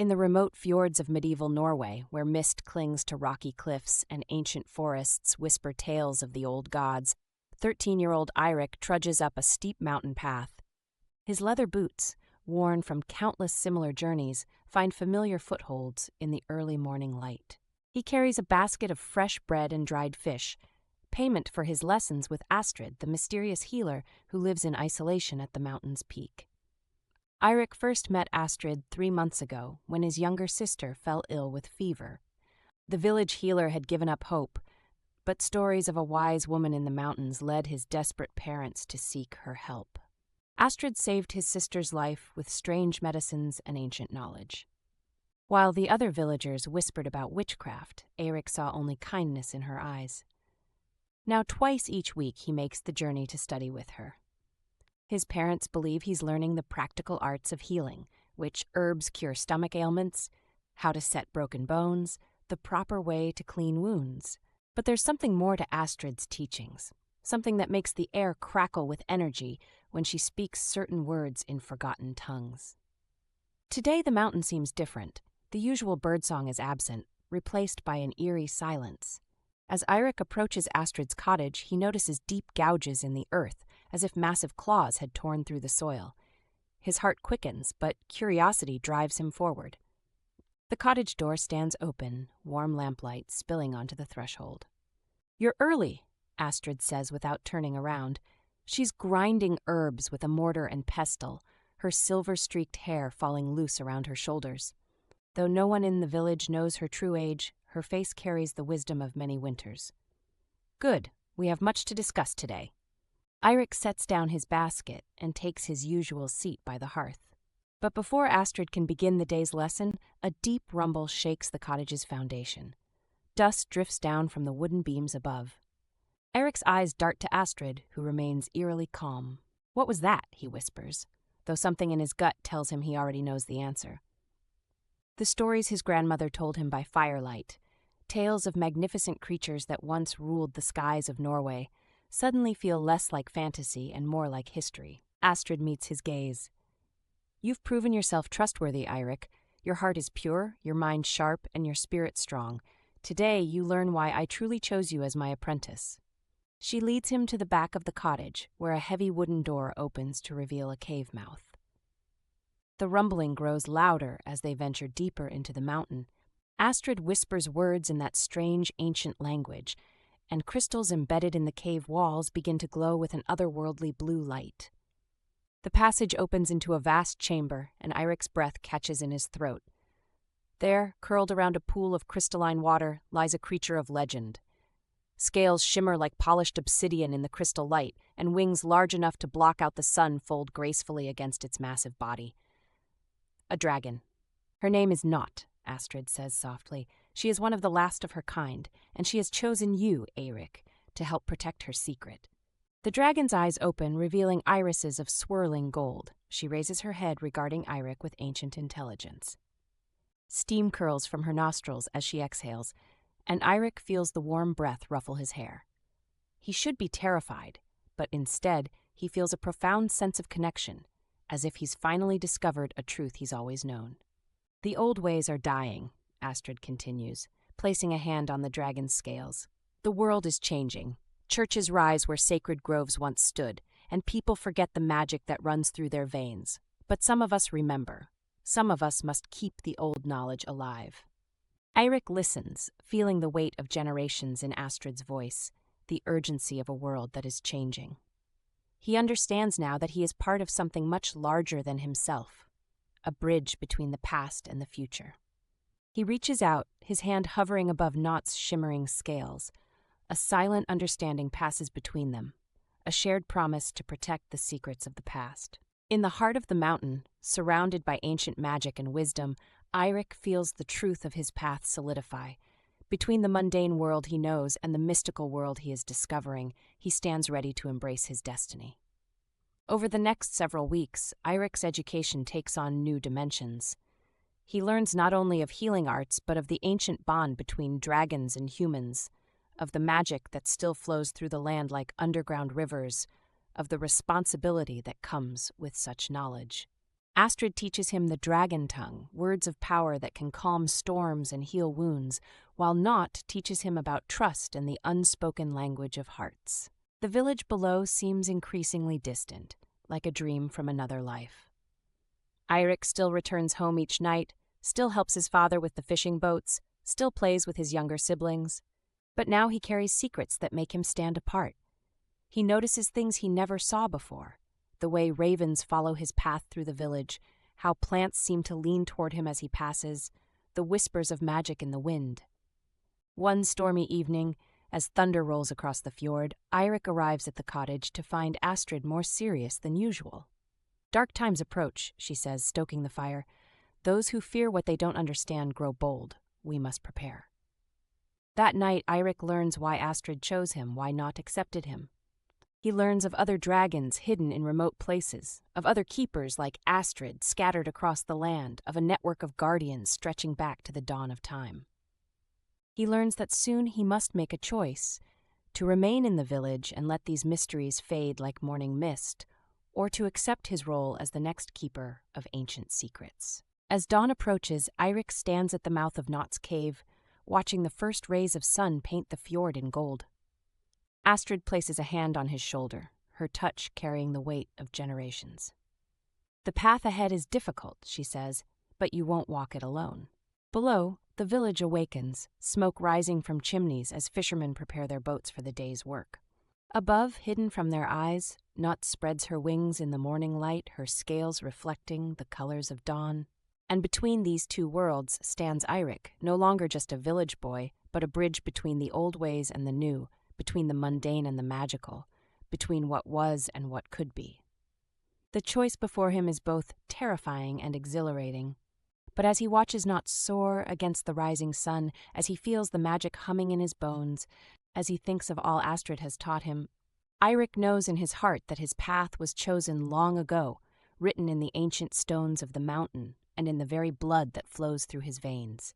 In the remote fjords of medieval Norway, where mist clings to rocky cliffs and ancient forests whisper tales of the old gods, 13-year-old Eirik trudges up a steep mountain path. His leather boots, worn from countless similar journeys, find familiar footholds in the early morning light. He carries a basket of fresh bread and dried fish, payment for his lessons with Astrid, the mysterious healer who lives in isolation at the mountain's peak. Eirik first met Astrid 3 months ago when his younger sister fell ill with fever. The village healer had given up hope, but stories of a wise woman in the mountains led his desperate parents to seek her help. Astrid saved his sister's life with strange medicines and ancient knowledge. While the other villagers whispered about witchcraft, Eirik saw only kindness in her eyes. Now twice each week he makes the journey to study with her. His parents believe he's learning the practical arts of healing, which herbs cure stomach ailments, how to set broken bones, the proper way to clean wounds. But there's something more to Astrid's teachings, something that makes the air crackle with energy when she speaks certain words in forgotten tongues. Today the mountain seems different. The usual birdsong is absent, replaced by an eerie silence. As Eirik approaches Astrid's cottage, he notices deep gouges in the earth, as if massive claws had torn through the soil. His heart quickens, but curiosity drives him forward. The cottage door stands open, warm lamplight spilling onto the threshold. "You're early," Astrid says without turning around. She's grinding herbs with a mortar and pestle, her silver-streaked hair falling loose around her shoulders. Though no one in the village knows her true age, her face carries the wisdom of many winters. "Good, we have much to discuss today." Eirik sets down his basket and takes his usual seat by the hearth. But before Astrid can begin the day's lesson, a deep rumble shakes the cottage's foundation. Dust drifts down from the wooden beams above. Eirik's eyes dart to Astrid, who remains eerily calm. "What was that?" he whispers, though something in his gut tells him he already knows the answer. The stories his grandmother told him by firelight, tales of magnificent creatures that once ruled the skies of Norway, suddenly feel less like fantasy and more like history. Astrid meets his gaze. "You've proven yourself trustworthy, Eirik. Your heart is pure, your mind sharp, and your spirit strong. Today you learn why I truly chose you as my apprentice." She leads him to the back of the cottage, where a heavy wooden door opens to reveal a cave mouth. The rumbling grows louder as they venture deeper into the mountain. Astrid whispers words in that strange ancient language, and crystals embedded in the cave walls begin to glow with an otherworldly blue light. The passage opens into a vast chamber, and Eirik's breath catches in his throat. There, curled around a pool of crystalline water, lies a creature of legend. Scales shimmer like polished obsidian in the crystal light, and wings large enough to block out the sun fold gracefully against its massive body. A dragon. "Her name is Not," Astrid says softly. "She is one of the last of her kind, and she has chosen you, Eirik, to help protect her secret." The dragon's eyes open, revealing irises of swirling gold. She raises her head, regarding Eirik with ancient intelligence. Steam curls from her nostrils as she exhales, and Eirik feels the warm breath ruffle his hair. He should be terrified, but instead he feels a profound sense of connection, as if he's finally discovered a truth he's always known. "The old ways are dying," Astrid continues, placing a hand on the dragon's scales. "The world is changing. Churches rise where sacred groves once stood, and people forget the magic that runs through their veins. But some of us remember. Some of us must keep the old knowledge alive." Eirik listens, feeling the weight of generations in Astrid's voice, the urgency of a world that is changing. He understands now that he is part of something much larger than himself, a bridge between the past and the future. He reaches out, his hand hovering above Not's shimmering scales. A silent understanding passes between them, a shared promise to protect the secrets of the past. In the heart of the mountain, surrounded by ancient magic and wisdom, Eirik feels the truth of his path solidify. Between the mundane world he knows and the mystical world he is discovering, he stands ready to embrace his destiny. Over the next several weeks, Eirik's education takes on new dimensions. He learns not only of healing arts, but of the ancient bond between dragons and humans, of the magic that still flows through the land like underground rivers, of the responsibility that comes with such knowledge. Astrid teaches him the dragon tongue, words of power that can calm storms and heal wounds, while Naught teaches him about trust and the unspoken language of hearts. The village below seems increasingly distant, like a dream from another life. Eirik still returns home each night, still helps his father with the fishing boats, still plays with his younger siblings. But now he carries secrets that make him stand apart. He notices things he never saw before, the way ravens follow his path through the village, how plants seem to lean toward him as he passes, the whispers of magic in the wind. One stormy evening, as thunder rolls across the fjord, Eirik arrives at the cottage to find Astrid more serious than usual. "Dark times approach," she says, stoking the fire. "Those who fear what they don't understand grow bold. We must prepare." That night, Eirik learns why Astrid chose him, why Naught accepted him. He learns of other dragons hidden in remote places, of other keepers like Astrid scattered across the land, of a network of guardians stretching back to the dawn of time. He learns that soon he must make a choice, to remain in the village and let these mysteries fade like morning mist, or to accept his role as the next keeper of ancient secrets. As dawn approaches, Eirik stands at the mouth of Naught's cave, watching the first rays of sun paint the fjord in gold. Astrid places a hand on his shoulder, her touch carrying the weight of generations. "The path ahead is difficult," she says, "but you won't walk it alone." Below, the village awakens, smoke rising from chimneys as fishermen prepare their boats for the day's work. Above, hidden from their eyes, Naught spreads her wings in the morning light, her scales reflecting the colors of dawn. And between these two worlds stands Eirik, no longer just a village boy, but a bridge between the old ways and the new, between the mundane and the magical, between what was and what could be. The choice before him is both terrifying and exhilarating. But as he watches Naught soar against the rising sun, as he feels the magic humming in his bones, as he thinks of all Astrid has taught him, Eirik knows in his heart that his path was chosen long ago, written in the ancient stones of the mountain and in the very blood that flows through his veins.